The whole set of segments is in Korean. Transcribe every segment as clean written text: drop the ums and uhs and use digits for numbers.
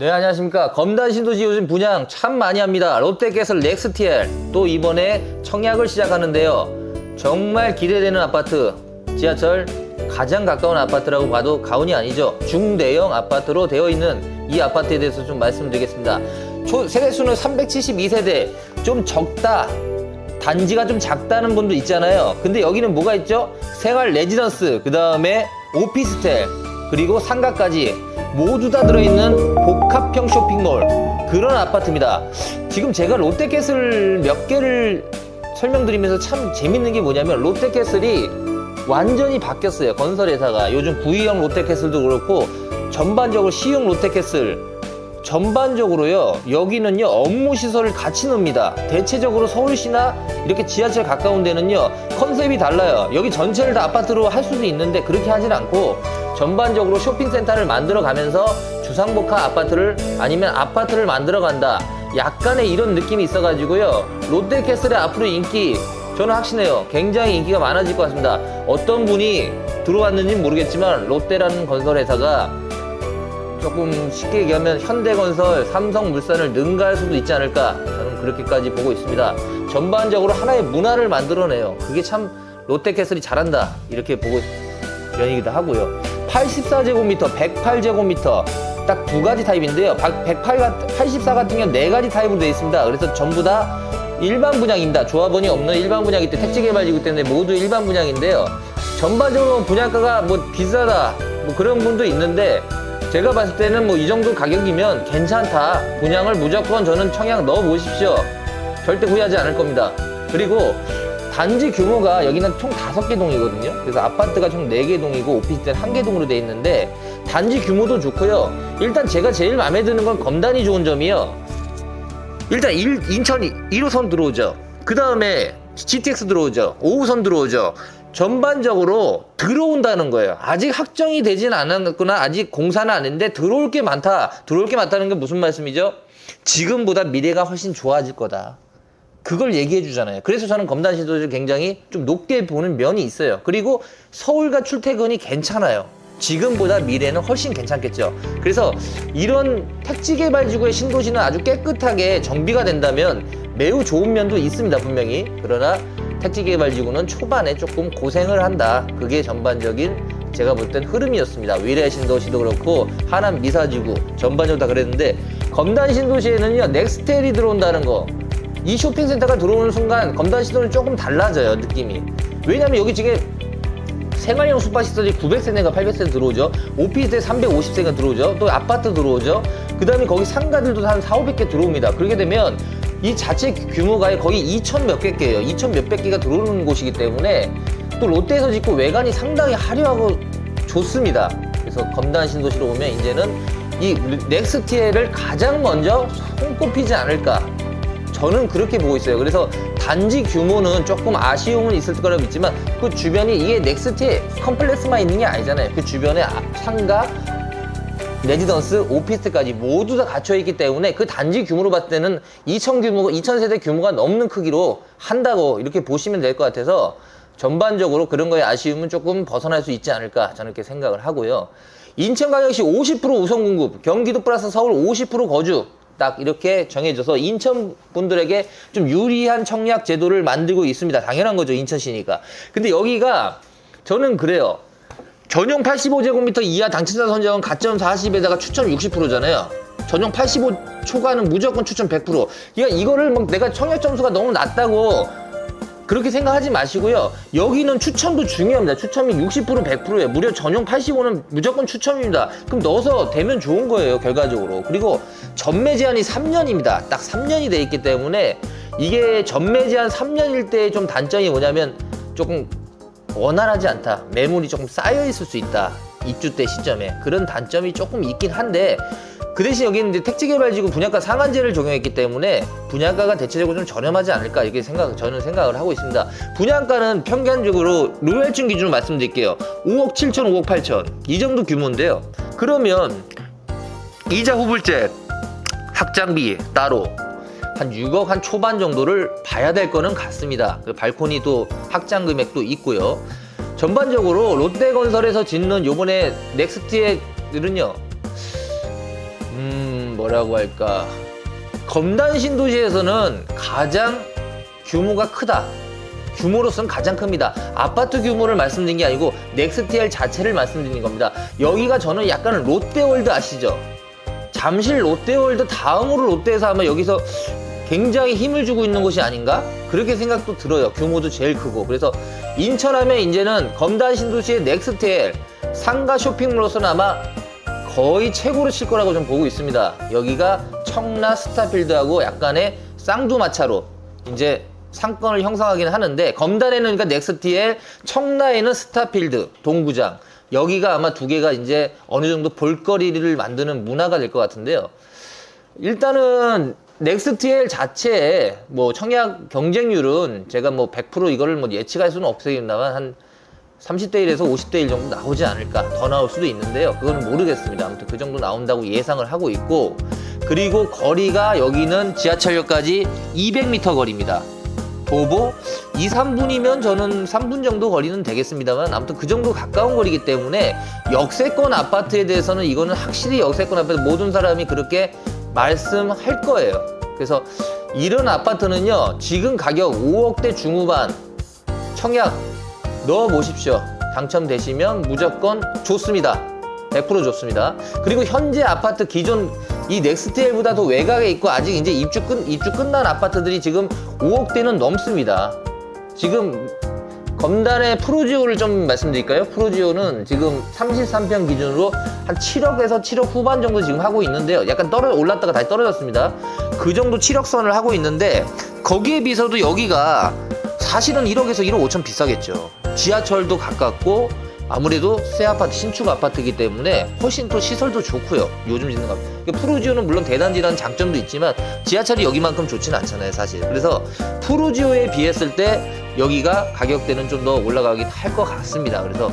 네, 안녕하십니까. 검단 신도시 요즘 분양 참 많이 합니다. 롯데캐슬 넥스티엘 또 이번에 청약을 시작하는데요. 정말 기대되는 아파트, 지하철 가장 가까운 아파트라고 봐도 과언이 아니죠. 중대형 아파트로 되어 있는 이 아파트에 대해서 좀 말씀드리겠습니다. 세대수는 372세대, 좀 적다, 단지가 좀 작다는 분도 있잖아요. 근데 여기는 뭐가 있죠? 생활 레지던스, 그 다음에 오피스텔, 그리고 상가까지 모두 다 들어있는 복합형 쇼핑몰, 그런 아파트입니다. 지금 제가 롯데캐슬 몇 개를 설명드리면서 참 재밌는 게 뭐냐면, 롯데캐슬이 완전히 바뀌었어요. 건설회사가. 요즘 V형 롯데캐슬도 그렇고 전반적으로 C형 롯데캐슬 전반적으로요, 여기는요 업무 시설을 같이 넣습니다. 대체적으로 서울시나 이렇게 지하철 가까운 데는요 컨셉이 달라요. 여기 전체를 다 아파트로 할 수도 있는데 그렇게 하진 않고 전반적으로 쇼핑센터를 만들어 가면서 주상복합 아파트를, 아니면 아파트를 만들어 간다, 약간의 이런 느낌이 있어 가지고요, 롯데캐슬의 앞으로 인기 저는 확신해요. 굉장히 인기가 많아질 것 같습니다. 어떤 분이 들어왔는지는 모르겠지만 롯데라는 건설회사가 조금 쉽게 얘기하면 현대건설, 삼성물산을 능가할 수도 있지 않을까, 저는 그렇게까지 보고 있습니다. 전반적으로 하나의 문화를 만들어내요. 그게 참 롯데캐슬이 잘한다, 이렇게 보고 면이기도 하고요. 84제곱미터, 108제곱미터 딱 두 가지 타입인데요. 84 같은 경우는 네 가지 타입으로 되어 있습니다. 그래서 전부 다 일반 분양입니다. 조합원이 없는 일반 분양이기 때문에, 택지개발지구 때문에 모두 일반 분양인데요. 전반적으로 분양가가 뭐 비싸다, 뭐 그런 분도 있는데, 제가 봤을 때는 뭐 이 정도 가격이면 괜찮다, 분양을 무조건 저는 청약 넣어 보십시오. 절대 후회하지 않을 겁니다. 그리고 단지 규모가 여기는 총 5개 동이거든요. 그래서 아파트가 총 4개 동이고 오피스텔 1개 동으로 돼 있는데, 단지 규모도 좋고요. 일단 제가 제일 마음에 드는 건 검단이 좋은 점이요, 일단 인천 1호선 들어오죠. 그 다음에 GTX 들어오죠. 5호선 들어오죠. 전반적으로 들어온다는 거예요. 아직 확정이 되진 않았구나, 아직 공사는 안 했는데 들어올 게 많다. 들어올 게 많다는 게 무슨 말씀이죠? 지금보다 미래가 훨씬 좋아질 거다, 그걸 얘기해 주잖아요. 그래서 저는 검단 신도시를 굉장히 좀 높게 보는 면이 있어요. 그리고 서울과 출퇴근이 괜찮아요. 지금보다 미래는 훨씬 괜찮겠죠. 그래서 이런 택지개발지구의 신도시는 아주 깨끗하게 정비가 된다면 매우 좋은 면도 있습니다, 분명히. 그러나 택지개발지구는 초반에 조금 고생을 한다, 그게 전반적인 제가 볼 땐 흐름이었습니다. 위례신도시도 그렇고 하남 미사지구 전반적으로 다 그랬는데, 검단 신도시에는요 넥스텔이 들어온다는 거, 이 쇼핑센터가 들어오는 순간 검단 신도시는 조금 달라져요, 느낌이. 왜냐면 여기 지금 생활형 숙박시설이 900세대인가 800세대 들어오죠. 오피스텔 350세가 들어오죠. 또 아파트 들어오죠. 그 다음에 거기 상가들도 한 400, 500개 들어옵니다. 그렇게 되면 이 자체 규모가 거의 2천 몇백 개예요. 2천 몇백 개가 들어오는 곳이기 때문에 또 롯데에서 짓고 외관이 상당히 화려하고 좋습니다. 그래서 검단 신도시로 오면 이제는 이 넥스티엘을 가장 먼저 손꼽히지 않을까, 저는 그렇게 보고 있어요. 그래서 단지 규모는 조금 아쉬움은 있을 거라고 믿지만, 그 주변이 이게 넥스티엘 컴플렉스만 있는 게 아니잖아요. 그 주변에 상가, 레지던스, 오피스텔까지 모두 다 갇혀있기 때문에 그 단지 규모로 봤을 때는 2000세대 규모가 넘는 크기로 한다고 이렇게 보시면 될 것 같아서, 전반적으로 그런 거에 아쉬움은 조금 벗어날 수 있지 않을까, 저는 이렇게 생각을 하고요. 인천광역시 50% 우선 공급, 경기도 플러스 서울 50% 거주, 딱 이렇게 정해져서 인천 분들에게 좀 유리한 청약 제도를 만들고 있습니다. 당연한 거죠, 인천시니까. 근데 여기가 저는 그래요. 전용 85제곱미터 이하 당첨자 선정은 가점 40에다가 추첨 60%잖아요. 전용 85 초과는 무조건 추첨 100%. 그러니까 이거를 막 내가 청약 점수가 너무 낮다고 그렇게 생각하지 마시고요. 여기는 추첨도 중요합니다. 추첨이 60%, 100%예요. 무려 전용 85는 무조건 추첨입니다. 그럼 넣어서 되면 좋은 거예요, 결과적으로. 그리고 전매 제한이 3년입니다. 딱 3년이 돼 있기 때문에, 이게 전매 제한 3년일 때 좀 단점이 뭐냐면 조금 원활하지 않다, 매물이 조금 쌓여 있을 수 있다, 입주 때 시점에. 그런 단점이 조금 있긴 한데, 그 대신 여기는 이제 택지개발지구 분양가 상한제를 적용했기 때문에 분양가가 대체적으로 좀 저렴하지 않을까, 이렇게 저는 생각을 하고 있습니다. 분양가는 평균적으로 루멜층 기준으로 말씀드릴게요. 5억 7천, 5억 8천 이 정도 규모인데요. 그러면 이자 후불제, 확장비 따로 한 6억 한 초반 정도를 봐야 될 거는 같습니다. 그 발코니도 확장 금액도 있고요. 전반적으로 롯데건설에서 짓는 요번에 넥스트의들은요, 뭐라고 할까, 검단 신도시에서는 가장 규모가 크다. 규모로서는 가장 큽니다. 아파트 규모를 말씀드린 게 아니고 넥스티엘 자체를 말씀드린 겁니다. 여기가 저는 약간 롯데월드 아시죠? 잠실 롯데월드 다음으로 롯데에서 아마 여기서 굉장히 힘을 주고 있는 곳이 아닌가? 그렇게 생각도 들어요. 규모도 제일 크고. 그래서 인천하면 이제는 검단 신도시의 넥스티엘 상가 쇼핑몰로서는 아마 거의 최고로 칠 거라고 좀 보고 있습니다. 여기가 청라 스타필드하고 약간의 쌍두마차로 이제 상권을 형성하기는 하는데, 검단에는 그러니까 넥스티엘, 청라에는 스타필드, 동구장, 여기가 아마 두 개가 이제 어느 정도 볼거리를 만드는 문화가 될 것 같은데요. 일단은 넥스티엘 자체의 뭐 청약 경쟁률은 제가 뭐 100% 이거를 뭐 예측할 수는 없습니다만 한 30대 1에서 50대 1 정도 나오지 않을까, 더 나올 수도 있는데요. 그거는 모르겠습니다. 아무튼 그 정도 나온다고 예상을 하고 있고, 그리고 거리가 여기는 지하철역까지 200m 거리입니다. 도보 2, 3분이면 저는 3분 정도 거리는 되겠습니다만 아무튼 그 정도 가까운 거리이기 때문에 역세권 아파트에 대해서는 이거는 확실히 역세권 아파트 모든 사람이 그렇게 말씀할 거예요. 그래서 이런 아파트는요, 지금 가격 5억대 중후반 청약 넣어 보십시오. 당첨되시면 무조건 좋습니다. 100% 좋습니다. 그리고 현재 아파트 기존 이 넥스티엘보다 더 외곽에 있고 아직 이제 입주 끝난 아파트들이 지금 5억대는 넘습니다. 지금 검단의 프로지오를 좀 말씀드릴까요? 프로지오는 지금 33평 기준으로 한 7억에서 7억 후반 정도 지금 하고 있는데요. 약간 올랐다가 다시 떨어졌습니다. 그 정도 7억 선을 하고 있는데, 거기에 비해서도 여기가 사실은 1억에서 1억 5천 비싸겠죠. 지하철도 가깝고 아무래도 새 아파트, 신축 아파트이기 때문에 훨씬 또 시설도 좋고요. 요즘 짓는 거. 프루지오는 물론 대단지라는 장점도 있지만 지하철이 여기만큼 좋지는 않잖아요, 사실. 그래서 프루지오에 비했을 때 여기가 가격대는 좀 더 올라가긴 할 것 같습니다. 그래서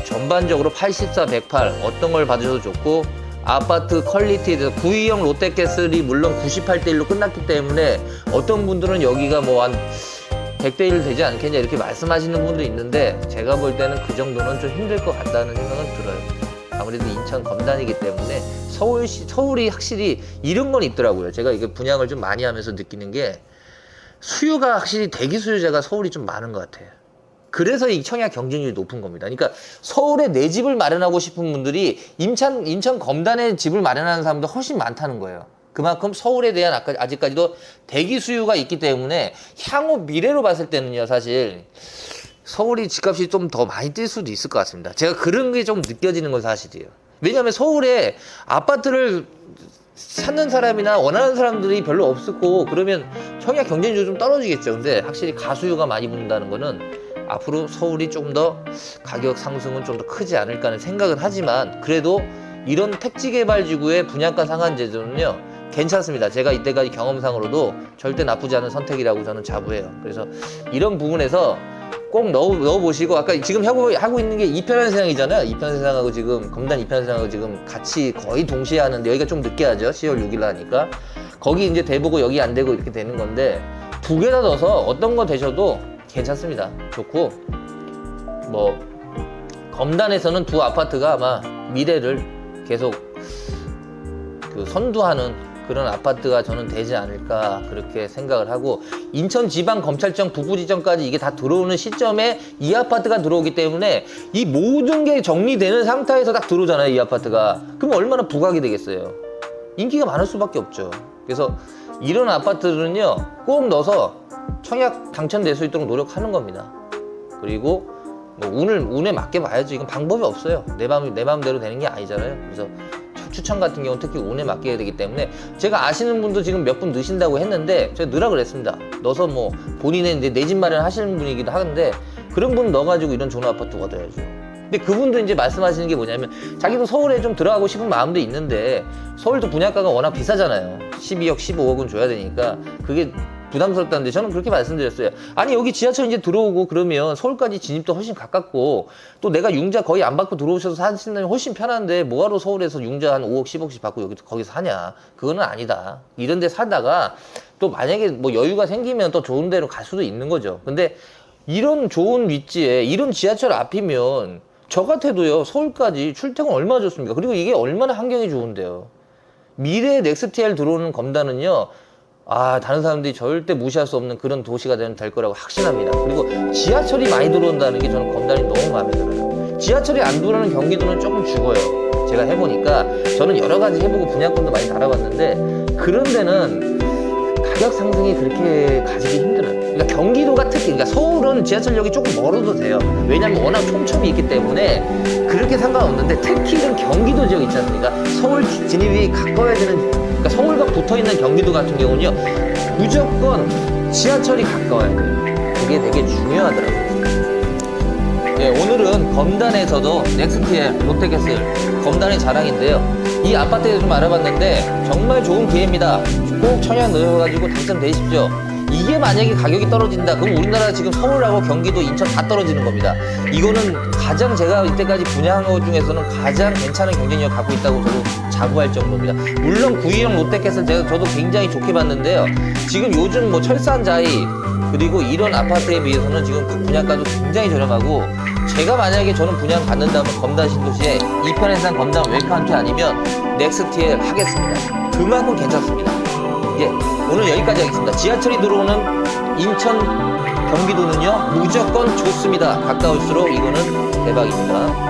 전반적으로 84, 108 어떤 걸 받으셔도 좋고, 아파트 퀄리티에 대해서 구이형 롯데캐슬이 물론 98대 1로 끝났기 때문에 어떤 분들은 여기가 뭐 한 100대 1 되지 않겠냐 이렇게 말씀하시는 분도 있는데, 제가 볼 때는 그 정도는 좀 힘들 것 같다는 생각은 들어요. 아무래도 인천 검단이기 때문에 서울이 확실히 이런 건 있더라고요. 제가 이게 분양을 좀 많이 하면서 느끼는 게, 수요가 확실히 대기 수요자가 서울이 좀 많은 것 같아요. 그래서 이 청약 경쟁률이 높은 겁니다. 그러니까 서울에 내 집을 마련하고 싶은 분들이 인천 검단에 집을 마련하는 사람도 훨씬 많다는 거예요. 그만큼 서울에 대한 아직까지도 대기 수요가 있기 때문에 향후 미래로 봤을 때는요, 사실 서울이 집값이 좀 더 많이 뛸 수도 있을 것 같습니다. 제가 그런 게 좀 느껴지는 건 사실이에요. 왜냐하면 서울에 아파트를 찾는 사람이나 원하는 사람들이 별로 없었고, 그러면 청약 경쟁률이 좀 떨어지겠죠. 근데 확실히 가수요가 많이 붙는다는 거는 앞으로 서울이 좀 더 가격 상승은 좀 더 크지 않을까 하는 생각은 하지만, 그래도 이런 택지개발지구의 분양가 상한 제도는요 괜찮습니다. 제가 이때까지 경험상으로도 절대 나쁘지 않은 선택이라고 저는 자부해요. 그래서 이런 부분에서 꼭 넣어보시고, 아까 지금 하고 있는 게 이편한 세상이잖아요. 이편한 세상하고 지금 검단 이편한 세상하고 지금 같이 거의 동시에 하는데, 여기가 좀 늦게 하죠. 10월 6일 하니까. 거기 이제 대보고 여기 안 되고 이렇게 되는 건데, 두 개 다 넣어서 어떤 거 되셔도 괜찮습니다. 좋고, 뭐 검단에서는 두 아파트가 아마 미래를 계속 선두하는 그런 아파트가 저는 되지 않을까 그렇게 생각을 하고, 인천지방검찰청 북부지청까지 이게 다 들어오는 시점에 이 아파트가 들어오기 때문에 이 모든 게 정리되는 상태에서 딱 들어오잖아요, 이 아파트가. 그럼 얼마나 부각이 되겠어요. 인기가 많을 수밖에 없죠. 그래서 이런 아파트들은요 꼭 넣어서 청약 당첨될 수 있도록 노력하는 겁니다. 그리고 뭐 운에 맞게 봐야죠. 이건 방법이 없어요. 내 마음대로 되는 게 아니잖아요. 그래서 추천 같은 경우는 특히 운에 맡겨야 되기 때문에, 제가 아시는 분도 지금 몇 분 넣으신다고 했는데 제가 넣으라 그랬습니다. 넣어서 뭐 본인의 이제 내 집 마련 하시는 분이기도 하는데, 그런 분 넣어가지고 이런 좋은 아파트 얻어야죠. 근데 그분도 이제 말씀하시는 게 뭐냐면, 자기도 서울에 좀 들어가고 싶은 마음도 있는데 서울도 분양가가 워낙 비싸잖아요. 12억, 15억은 줘야 되니까 그게 부담스럽다는데, 저는 그렇게 말씀드렸어요. 아니 여기 지하철 이제 들어오고 그러면 서울까지 진입도 훨씬 가깝고, 또 내가 융자 거의 안 받고 들어오셔서 사신다면 훨씬 편한데 뭐하러 서울에서 융자 한 5억 10억씩 받고 거기서 사냐. 그거는 아니다. 이런 데 살다가 또 만약에 뭐 여유가 생기면 또 좋은 데로 갈 수도 있는 거죠. 근데 이런 좋은 위치에 이런 지하철 앞이면 저 같아도요 서울까지 출퇴근 얼마나 좋습니까? 그리고 이게 얼마나 환경이 좋은데요. 미래의 넥스트L 들어오는 검단은요, 다른 사람들이 절대 무시할 수 없는 그런 도시가 될 거라고 확신합니다. 그리고 지하철이 많이 들어온다는 게 저는 검단이 너무 마음에 들어요. 지하철이 안 들어오는 경기도는 조금 죽어요. 제가 해보니까 저는 여러 가지 해보고 분양권도 많이 달아봤는데 그런 데는 가격 상승이 그렇게 가지기 힘들어요. 그러니까 경기도가 특히, 그러니까 서울은 지하철역이 조금 멀어도 돼요. 왜냐면 워낙 촘촘히 있기 때문에 그렇게 상관없는데 특히 이런 경기도 지역 있지 않습니까? 서울 진입이 가까워야 되는, 그러니까 서울과 붙어있는 경기도 같은 경우는요, 무조건 지하철이 가까워야 돼요. 그게 되게 중요하더라고요. 네, 오늘은 검단에서도 넥스트엘, 롯데캐슬, 검단의 자랑인데요. 이 아파트에 좀 알아봤는데 정말 좋은 기회입니다. 꼭 청약 넣어가지고 당첨되십시오. 이게 만약에 가격이 떨어진다, 그럼 우리나라 지금 서울하고 경기도, 인천 다 떨어지는 겁니다. 이거는 가장 제가 이때까지 분양한 것 중에서는 가장 괜찮은 경쟁력을 갖고 있다고 저도 자부할 정도입니다. 물론 구이형 롯데캐슬 저도 굉장히 좋게 봤는데요. 지금 요즘 뭐 철산자이 그리고 이런 아파트에 비해서는 지금 분양가도 굉장히 저렴하고, 제가 만약에 저는 분양 받는다면 검단 신도시에 이편해상 검단 웰카운티 아니면 넥스트엘 하겠습니다. 그만큼 괜찮습니다. 예, 오늘 여기까지 하겠습니다. 지하철이 들어오는 인천 경기도는요 무조건 좋습니다. 가까울수록 이거는 대박입니다.